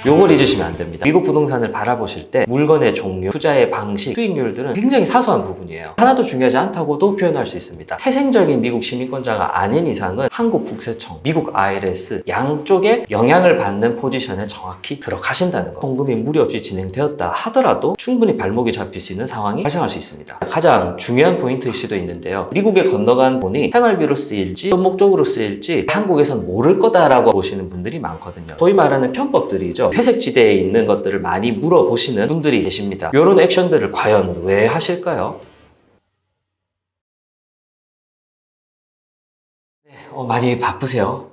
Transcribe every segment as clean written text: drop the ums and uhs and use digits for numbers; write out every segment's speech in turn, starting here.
요걸 잊으시면 안 됩니다. 미국 부동산을 바라보실 때 물건의 종류, 투자의 방식, 수익률들은 굉장히 사소한 부분이에요. 하나도 중요하지 않다고도 표현할 수 있습니다. 태생적인 미국 시민권자가 아닌 이상은 한국 국세청, 미국 IRS 양쪽에 영향을 받는 포지션에 정확히 들어가신다는 거. 송금이 무리 없이 진행되었다 하더라도 충분히 발목이 잡힐 수 있는 상황이 발생할 수 있습니다. 가장 중요한 포인트일 수도 있는데요. 미국에 건너간 돈이 생활비로 쓰일지 어떤 목적으로 쓰일지 한국에선 모를 거다라고 보시는 분들이 많거든요. 소위 말하는 편법들이죠. 회색 지대에 있는 것들을 많이 물어보시는 분들이 계십니다. 이런 액션들을 과연 왜 하실까요? 많이 바쁘세요?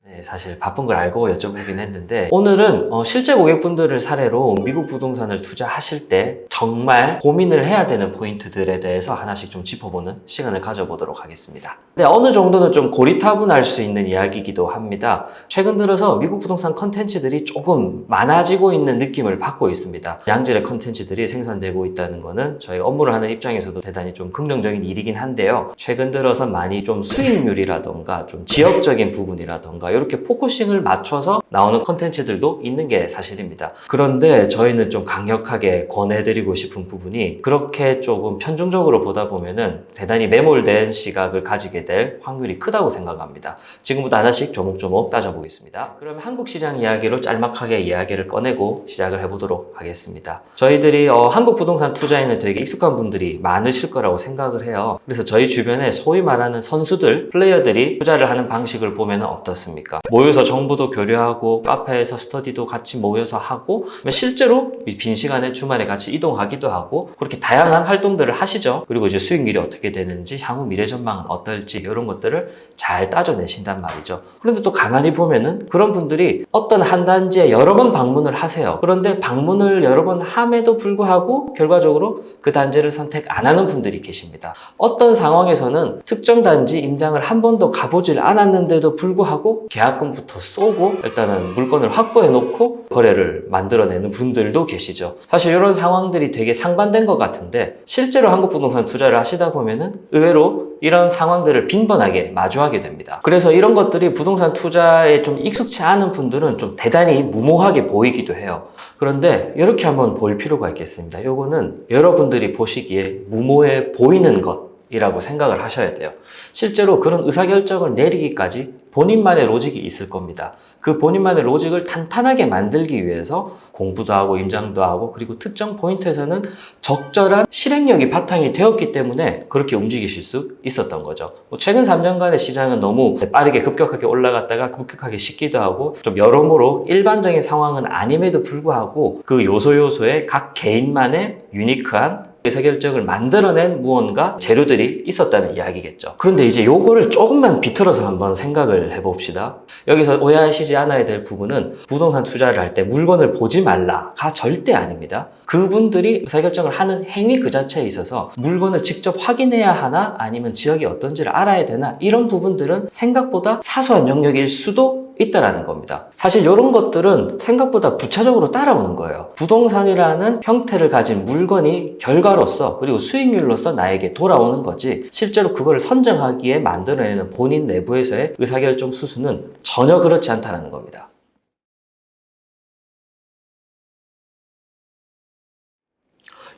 네, 사실 바쁜 걸 알고 여쭤보긴 했는데 오늘은 실제 고객분들을 사례로 미국 부동산을 투자하실 때 정말 고민을 해야 되는 포인트들에 대해서 하나씩 좀 짚어보는 시간을 가져보도록 하겠습니다. 근데 어느 정도는 좀 고리타분할 수 있는 이야기이기도 합니다. 최근 들어서 미국 부동산 컨텐츠들이 조금 많아지고 있는 느낌을 받고 있습니다. 양질의 컨텐츠들이 생산되고 있다는 거는 저희가 업무를 하는 입장에서도 대단히 좀 긍정적인 일이긴 한데요. 최근 들어서 많이 좀 수익률이라던가 좀 지역적인 부분이라던가 이렇게 포커싱을 맞춰서 나오는 컨텐츠들도 있는 게 사실입니다. 그런데 저희는 좀 강력하게 권해드리고 싶은 부분이 그렇게 조금 편중적으로 보다 보면은 대단히 매몰된 시각을 가지게 될 확률이 크다고 생각합니다. 지금부터 하나씩 조목조목 따져보겠습니다. 그러면 한국 시장 이야기로 짤막하게 이야기를 꺼내고 시작을 해보도록 하겠습니다. 저희들이 한국 부동산 투자에는 되게 익숙한 분들이 많으실 거라고 생각을 해요. 그래서 저희 주변에 소위 말하는 선수들, 플레이어들이 투자를 하는 방식을 보면 어떻습니까? 모여서 정보도 교류하고 카페에서 스터디도 같이 모여서 하고 실제로 빈 시간에 주말에 같이 이동하기도 하고 그렇게 다양한 활동들을 하시죠. 그리고 이제 수익률이 어떻게 되는지 향후 미래 전망은 어떨지 이런 것들을 잘 따져내신단 말이죠. 그런데 또 가만히 보면은 그런 분들이 어떤 한 단지에 여러 번 방문을 하세요. 그런데 방문을 여러 번 함에도 불구하고 결과적으로 그 단지를 선택 안 하는 분들이 계십니다. 어떤 상황에서는 특정 단지 임장을 한 번도 가보질 않았는데도 불구하고 계약금부터 쏘고 일단은 물건을 확보해 놓고 거래를 만들어내는 분들도 계시죠. 사실 이런 상황들이 되게 상반된 것 같은데 실제로 한국 부동산 투자를 하시다 보면은 의외로 이런 상황들을 빈번하게 마주하게 됩니다. 그래서 이런 것들이 부동산 투자에 좀 익숙치 않은 분들은 좀 대단히 무모하게 보이기도 해요. 그런데 이렇게 한번 볼 필요가 있겠습니다. 이거는 여러분들이 보시기에 무모해 보이는 것이라고 생각을 하셔야 돼요. 실제로 그런 의사결정을 내리기까지 본인만의 로직이 있을 겁니다. 그 본인만의 로직을 탄탄하게 만들기 위해서 공부도 하고 임장도 하고 그리고 특정 포인트에서는 적절한 실행력이 바탕이 되었기 때문에 그렇게 움직이실 수 있었던 거죠. 최근 3년간의 시장은 너무 빠르게 급격하게 올라갔다가 급격하게 식기도 하고 좀 여러모로 일반적인 상황은 아님에도 불구하고 그 요소에 각 개인만의 유니크한 의사결정을 만들어낸 무언가 재료들이 있었다는 이야기겠죠. 그런데 이제 요거를 조금만 비틀어서 한번 생각을 해봅시다. 여기서 오해하시지 않아야 될 부분은 부동산 투자를 할 때 물건을 보지 말라가 절대 아닙니다. 그분들이 의사결정을 하는 행위 그 자체에 있어서 물건을 직접 확인해야 하나 아니면 지역이 어떤지를 알아야 되나 이런 부분들은 생각보다 사소한 영역일 수도 있다라는 겁니다. 사실 이런 것들은 생각보다 부차적으로 따라오는 거예요. 부동산이라는 형태를 가진 물건이 결과로서 그리고 수익률로서 나에게 돌아오는 거지 실제로 그걸 선정하기에 만들어내는 본인 내부에서의 의사결정 수순은 전혀 그렇지 않다는 겁니다.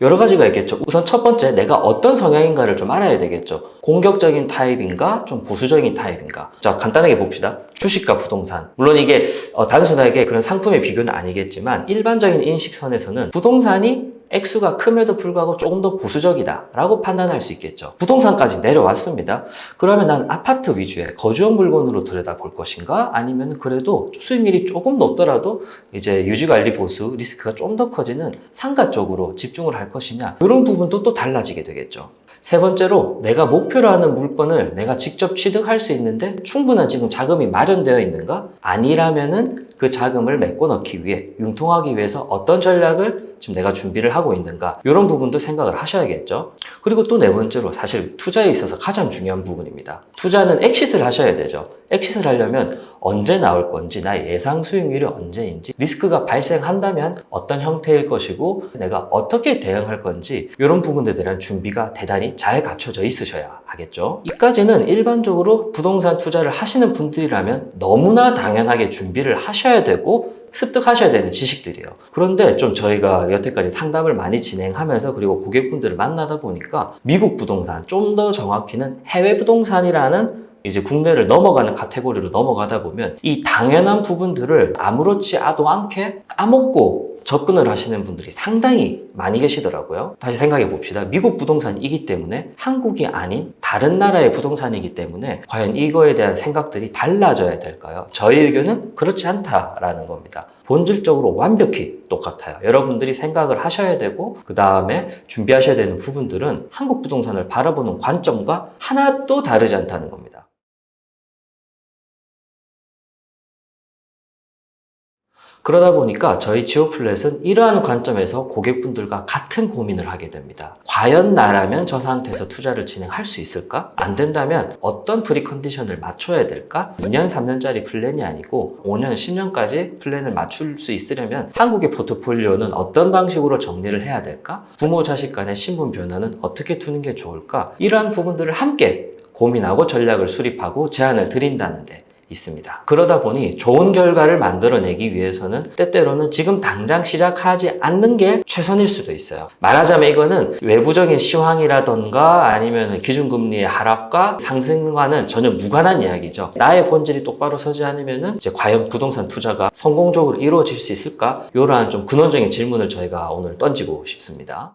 여러 가지가 있겠죠. 우선 첫 번째, 내가 어떤 성향인가를 좀 알아야 되겠죠. 공격적인 타입인가, 좀 보수적인 타입인가. 자, 간단하게 봅시다. 주식과 부동산. 물론 이게 단순하게 그런 상품의 비교는 아니겠지만 일반적인 인식선에서는 부동산이 액수가 큼에도 불구하고 조금 더 보수적이다 라고 판단할 수 있겠죠. 부동산까지 내려왔습니다. 그러면 난 아파트 위주의 거주용 물건으로 들여다볼 것인가 아니면 그래도 수익률이 조금 높더라도 이제 유지관리 보수 리스크가 좀 더 커지는 상가 쪽으로 집중을 할 것이냐 이런 부분도 또 달라지게 되겠죠. 세 번째로 내가 목표로 하는 물건을 내가 직접 취득할 수 있는데 충분한 지금 자금이 마련되어 있는가? 아니라면은 그 자금을 메꿔 넣기 위해 융통하기 위해서 어떤 전략을 지금 내가 준비를 하고 있는가 이런 부분도 생각을 하셔야겠죠. 그리고 또 네 번째로 사실 투자에 있어서 가장 중요한 부분입니다. 투자는 엑싯을 하셔야 되죠. 엑싯을 하려면 언제 나올 건지 나의 예상 수익률이 언제인지 리스크가 발생한다면 어떤 형태일 것이고 내가 어떻게 대응할 건지 이런 부분들에 대한 준비가 대단히 잘 갖춰져 있으셔야 하겠죠. 이까지는 일반적으로 부동산 투자를 하시는 분들이라면 너무나 당연하게 준비를 하셔야 되고 습득하셔야 되는 지식들이에요. 그런데 좀 저희가 여태까지 상담을 많이 진행하면서 그리고 고객분들을 만나다 보니까 미국 부동산, 좀 더 정확히는 해외 부동산이라는 이제 국내를 넘어가는 카테고리로 넘어가다 보면 이 당연한 부분들을 아무렇지 않게 까먹고 접근을 하시는 분들이 상당히 많이 계시더라고요. 다시 생각해 봅시다. 미국 부동산이기 때문에 한국이 아닌 다른 나라의 부동산이기 때문에 과연 이거에 대한 생각들이 달라져야 될까요? 저희 의견은 그렇지 않다라는 겁니다. 본질적으로 완벽히 똑같아요. 여러분들이 생각을 하셔야 되고 그 다음에 준비하셔야 되는 부분들은 한국 부동산을 바라보는 관점과 하나도 다르지 않다는 겁니다. 그러다 보니까 저희 지오플랫은 이러한 관점에서 고객분들과 같은 고민을 하게 됩니다. 과연 나라면 저 상태에서 투자를 진행할 수 있을까? 안 된다면 어떤 프리컨디션을 맞춰야 될까? 2년, 3년짜리 플랜이 아니고 5년, 10년까지 플랜을 맞출 수 있으려면 한국의 포트폴리오는 어떤 방식으로 정리를 해야 될까? 부모, 자식 간의 신분 변화는 어떻게 두는 게 좋을까? 이러한 부분들을 함께 고민하고 전략을 수립하고 제안을 드린다는데 있습니다. 그러다 보니 좋은 결과를 만들어내기 위해서는 때때로는 지금 당장 시작하지 않는 게 최선일 수도 있어요. 말하자면 이거는 외부적인 시황이라던가 아니면 기준금리의 하락과 상승과는 전혀 무관한 이야기죠. 나의 본질이 똑바로 서지 않으면 이제 과연 부동산 투자가 성공적으로 이루어질 수 있을까? 이러한 좀 근원적인 질문을 저희가 오늘 던지고 싶습니다.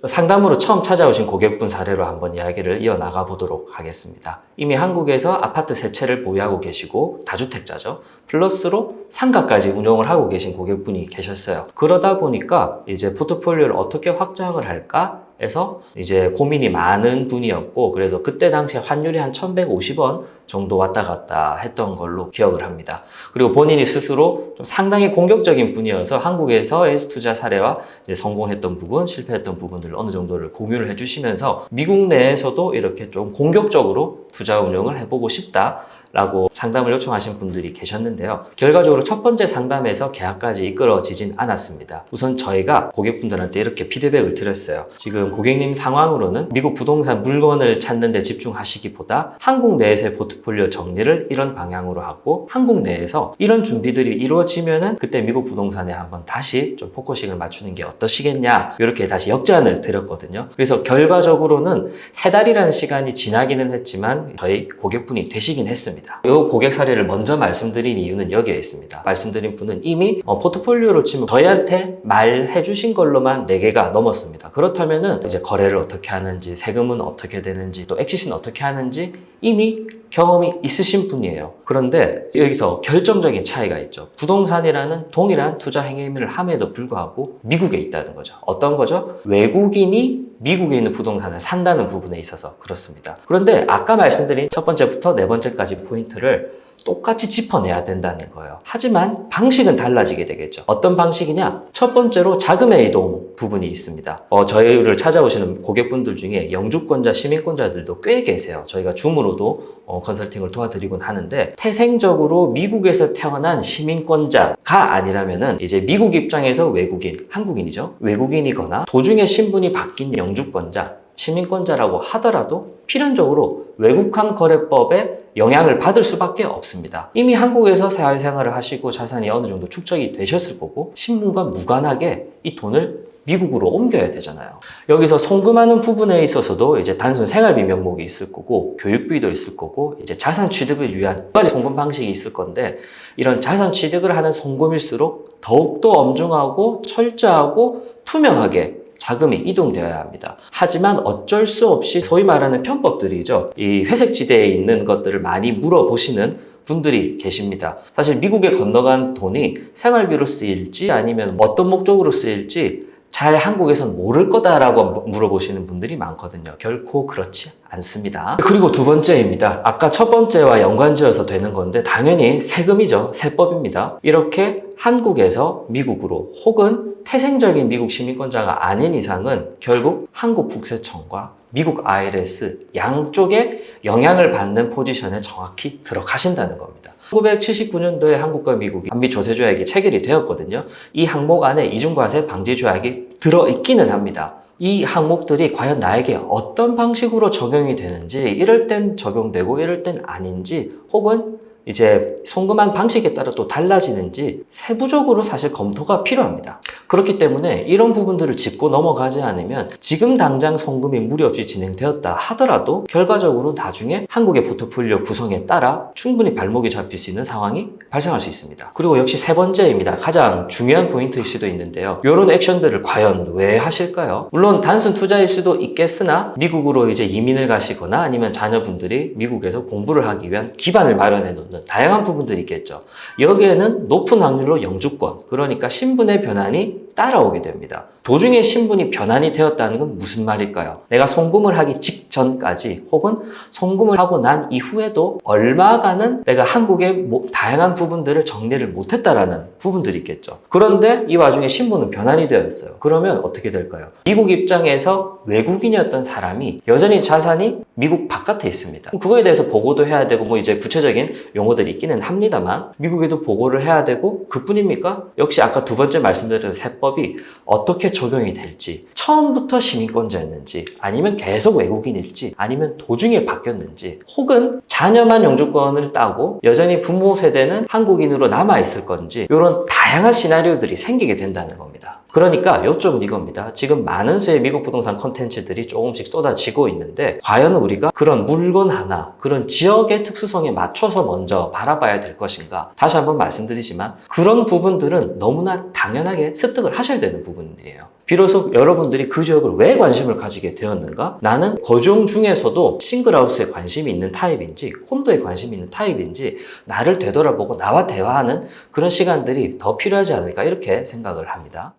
상담으로 처음 찾아오신 고객분 사례로 한번 이야기를 이어나가 보도록 하겠습니다. 이미 한국에서 아파트 세 채를 보유하고 계시고 다주택자죠. 플러스로 상가까지 운영을 하고 계신 고객분이 계셨어요. 그러다 보니까 이제 포트폴리오를 어떻게 확장을 할까 해서 이제 고민이 많은 분이었고, 그래서 그때 당시에 환율이 한 1150원 정도 왔다 갔다 했던 걸로 기억을 합니다. 그리고 본인이 스스로 좀 상당히 공격적인 분이어서 한국에서의 투자 사례와 이제 성공했던 부분, 실패했던 부분들을 어느 정도를 공유를 해주시면서 미국 내에서도 이렇게 좀 공격적으로 투자 운영을 해보고 싶다라고 상담을 요청하신 분들이 계셨는데요. 결과적으로 첫 번째 상담에서 계약까지 이끌어지진 않았습니다. 우선 저희가 고객분들한테 이렇게 피드백을 드렸어요. 지금 고객님 상황으로는 미국 부동산 물건을 찾는 데 집중하시기보다 한국 내에서의 포트폴리오 정리를 이런 방향으로 하고 한국 내에서 이런 준비들이 이루어지면은 그때 미국 부동산에 한번 다시 좀 포커싱을 맞추는 게 어떠시겠냐, 이렇게 다시 역제안을 드렸거든요. 그래서 결과적으로는 3달이라는 시간이 지나기는 했지만 저희 고객분이 되시긴 했습니다. 이 고객 사례를 먼저 말씀드린 이유는 여기에 있습니다. 말씀드린 분은 이미 포트폴리오로 치면 저희한테 말해 주신 걸로만 4개가 넘었습니다. 그렇다면은 이제 거래를 어떻게 하는지, 세금은 어떻게 되는지, 또 엑시트는 어떻게 하는지 이미 경험이 있으신 분이에요. 그런데 여기서 결정적인 차이가 있죠. 부동산이라는 동일한 투자 행위를 함에도 불구하고 미국에 있다는 거죠. 어떤 거죠? 외국인이 미국에 있는 부동산을 산다는 부분에 있어서 그렇습니다. 그런데 아까 말씀드린 첫 번째부터 네 번째까지 포인트를 똑같이 짚어내야 된다는 거예요. 하지만 방식은 달라지게 되겠죠. 어떤 방식이냐? 첫 번째로 자금의 이동 부분이 있습니다. 저희를 찾아오시는 고객분들 중에 영주권자, 시민권자들도 꽤 계세요. 저희가 줌으로도 컨설팅을 도와드리곤 하는데, 태생적으로 미국에서 태어난 시민권자가 아니라면은 이제 미국 입장에서 외국인, 한국인이죠. 외국인이거나 도중에 신분이 바뀐 영주권자, 시민권자라고 하더라도 필연적으로 외국환 거래법에 영향을 받을 수밖에 없습니다. 이미 한국에서 사회생활을 하시고 자산이 어느 정도 축적이 되셨을 거고 신분과 무관하게 이 돈을 미국으로 옮겨야 되잖아요. 여기서 송금하는 부분에 있어서도 이제 단순 생활비 명목이 있을 거고 교육비도 있을 거고 이제 자산 취득을 위한 두 가지 송금 방식이 있을 건데, 이런 자산 취득을 하는 송금일수록 더욱더 엄중하고 철저하고 투명하게 자금이 이동되어야 합니다. 하지만 어쩔 수 없이 소위 말하는 편법들이죠. 이 회색 지대에 있는 것들을 많이 물어보시는 분들이 계십니다. 사실 미국에 건너간 돈이 생활비로 쓰일지 아니면 어떤 목적으로 쓰일지 잘 한국에선 모를 거다라고 물어보시는 분들이 많거든요. 결코 그렇지 않습니다. 그리고 두 번째입니다. 아까 첫 번째와 연관지어서 되는 건데 당연히 세금이죠. 세법입니다. 이렇게 한국에서 미국으로 혹은 태생적인 미국 시민권자가 아닌 이상은 결국 한국 국세청과 미국 IRS 양쪽에 영향을 받는 포지션에 정확히 들어가신다는 겁니다. 1979년도에 한국과 미국이 한미 조세 조약이 체결이 되었거든요. 이 항목 안에 이중과세 방지 조약이 들어있기는 합니다. 이 항목들이 과연 나에게 어떤 방식으로 적용이 되는지, 이럴 땐 적용되고 이럴 땐 아닌지, 혹은 이제 송금한 방식에 따라 또 달라지는지 세부적으로 사실 검토가 필요합니다. 그렇기 때문에 이런 부분들을 짚고 넘어가지 않으면 지금 당장 송금이 무리 없이 진행되었다 하더라도 결과적으로 나중에 한국의 포트폴리오 구성에 따라 충분히 발목이 잡힐 수 있는 상황이 발생할 수 있습니다. 그리고 역시 세 번째입니다. 가장 중요한 포인트일 수도 있는데요. 이런 액션들을 과연 왜 하실까요? 물론 단순 투자일 수도 있겠으나 미국으로 이제 이민을 가시거나 아니면 자녀분들이 미국에서 공부를 하기 위한 기반을 마련해 놓는 다양한 부분들이 있겠죠. 여기에는 높은 확률로 영주권, 그러니까 신분의 변환이 따라오게 됩니다. 도중에 신분이 변환이 되었다는 건 무슨 말일까요? 내가 송금을 하기 직전까지 혹은 송금을 하고 난 이후에도 얼마간은 내가 한국의 다양한 부분들을 정리를 못했다라는 부분들이 있겠죠. 그런데 이 와중에 신분은 변환이 되었어요. 그러면 어떻게 될까요? 미국 입장에서 외국인이었던 사람이 여전히 자산이 미국 바깥에 있습니다. 그거에 대해서 보고도 해야 되고 뭐 이제 구체적인 용어들이 있기는 합니다만 미국에도 보고를 해야 되고 그뿐입니까? 역시 아까 두 번째 말씀드린 세법이 어떻게 적용이 될지, 처음부터 시민권자였는지 아니면 계속 외국인일지 아니면 도중에 바뀌었는지, 혹은 자녀만 영주권을 따고 여전히 부모 세대는 한국인으로 남아있을 건지, 이런 다양한 시나리오들이 생기게 된다는 겁니다. 그러니까 요점은 이겁니다. 지금 많은 수의 미국 부동산 콘텐츠들이 조금씩 쏟아지고 있는데 과연 우리가 그런 물건 하나, 그런 지역의 특수성에 맞춰서 먼저 바라봐야 될 것인가? 다시 한번 말씀드리지만 그런 부분들은 너무나 당연하게 습득을 하셔야 되는 부분들이에요. 비로소 여러분들이 그 지역을 왜 관심을 가지게 되었는가? 나는 거주용 중에서도 싱글하우스에 관심이 있는 타입인지 콘도에 관심이 있는 타입인지 나를 되돌아보고 나와 대화하는 그런 시간들이 더 필요하지 않을까 이렇게 생각을 합니다.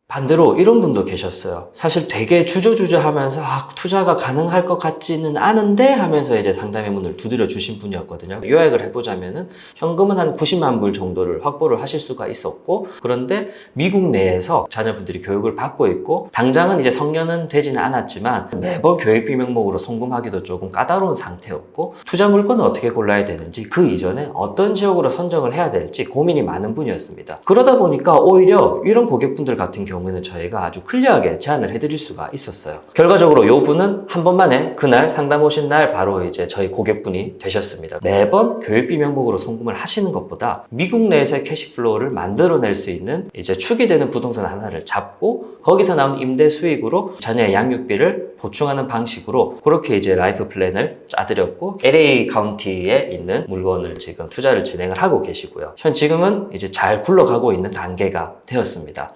반대로 이런 분도 계셨어요. 사실 되게 주저주저 하면서 투자가 가능할 것 같지는 않은데 하면서 이제 상담의 문을 두드려 주신 분이었거든요. 요약을 해보자면은 현금은 한 90만 불 정도를 확보를 하실 수가 있었고, 그런데 미국 내에서 자녀분들이 교육을 받고 있고 당장은 이제 성년은 되지는 않았지만 매번 교육비 명목으로 송금하기도 조금 까다로운 상태였고, 투자 물건을 어떻게 골라야 되는지, 그 이전에 어떤 지역으로 선정을 해야 될지 고민이 많은 분이었습니다. 그러다 보니까 오히려 이런 고객분들 같은 경우는 저희가 아주 클리어하게 제안을 해드릴 수가 있었어요. 결과적으로 이 분은 한 번만에 그날 상담 오신 날 바로 이제 저희 고객분이 되셨습니다. 매번 교육비 명목으로 송금을 하시는 것보다 미국 내에서의 캐시플로우를 만들어낼 수 있는 이제 축이 되는 부동산 하나를 잡고 거기서 나온 임대 수익으로 자녀의 양육비를 보충하는 방식으로 그렇게 이제 라이프 플랜을 짜드렸고, LA 카운티에 있는 물건을 지금 투자를 진행을 하고 계시고요. 현 지금은 이제 잘 굴러가고 있는 단계가 되었습니다.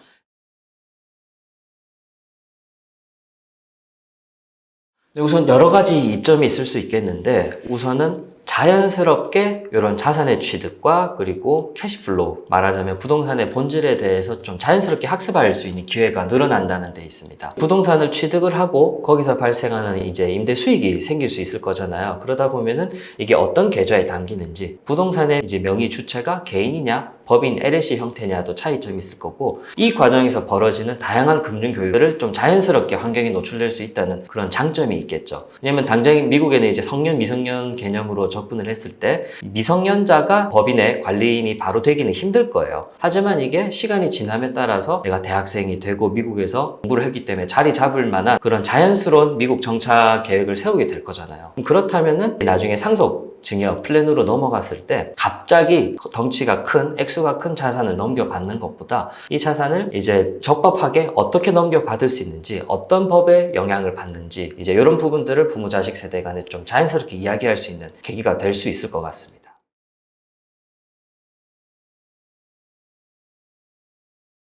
우선 여러 가지 이점이 있을 수 있겠는데, 우선은 자연스럽게 이런 자산의 취득과 그리고 캐시플로우, 말하자면 부동산의 본질에 대해서 좀 자연스럽게 학습할 수 있는 기회가 늘어난다는 데 있습니다. 부동산을 취득을 하고 거기서 발생하는 이제 임대 수익이 생길 수 있을 거잖아요. 그러다 보면은 이게 어떤 계좌에 담기는지, 부동산의 이제 명의 주체가 개인이냐 법인 LLC 형태냐도 차이점이 있을 거고, 이 과정에서 벌어지는 다양한 금융 교육들을 좀 자연스럽게 환경에 노출될 수 있다는 그런 장점이 있겠죠. 왜냐면 당장 미국에는 이제 성년 미성년 개념으로 접근을 했을 때 미성년자가 법인의 관리인이 바로 되기는 힘들 거예요. 하지만 이게 시간이 지남에 따라서 내가 대학생이 되고 미국에서 공부를 했기 때문에 자리 잡을 만한 그런 자연스러운 미국 정착 계획을 세우게 될 거잖아요. 그렇다면은 나중에 상속 증여 플랜으로 넘어갔을 때 갑자기 덩치가 큰, 액수가 큰 자산을 넘겨받는 것보다 이 자산을 이제 적법하게 어떻게 넘겨받을 수 있는지, 어떤 법에 영향을 받는지, 이제 이런 부분들을 부모 자식 세대 간에 좀 자연스럽게 이야기할 수 있는 계기가 될 수 있을 것 같습니다.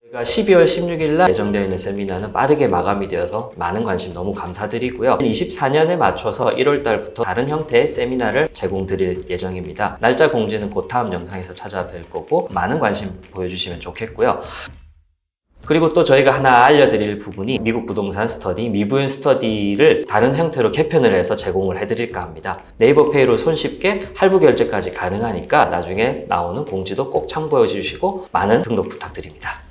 저희가 12월 16일 날 예정되어 있는 세미나는 빠르게 마감이 되어서 많은 관심 너무 감사드리고요. 24년에 맞춰서 1월 달부터 다른 형태의 세미나를 제공드릴 예정입니다. 날짜 공지는 곧 다음 영상에서 찾아뵐 거고 많은 관심 보여주시면 좋겠고요. 그리고 또 저희가 하나 알려드릴 부분이 미국 부동산 스터디, 미부인 스터디를 다른 형태로 개편을 해서 제공을 해드릴까 합니다. 네이버 페이로 손쉽게 할부 결제까지 가능하니까 나중에 나오는 공지도 꼭 참고해 주시고 많은 등록 부탁드립니다.